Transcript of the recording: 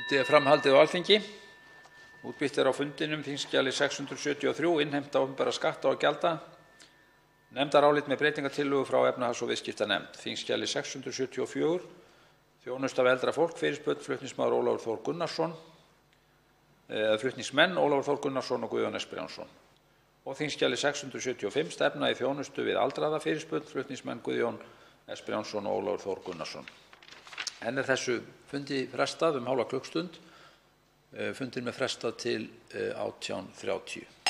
Fundi er framhaldið á Alþingi. Útbýtt er á fundinum þingskjali 673, innheimta opinberra skatta og gjalda. Nefndarálit með breytingartillögu frá efnahags- og viðskiptanefnd. Þingskjali 674, þjónusta við eldra fólk, fyrirspurn, flutningsmaður Ólafur Þór Gunnarsson, flutningsmenn Ólafur Þór Gunnarsson og Guðjón S. Brjánsson. Og þingskjali 675, stefna í þjónustu við aldraða, fyrirspurn, flutningsmenn Guðjón S. Brjánsson og Ólafur Þór Gunnarsson. Enn er þessu fundi frestað hálfa klukkstund. Fundinum er frestað til 18:30.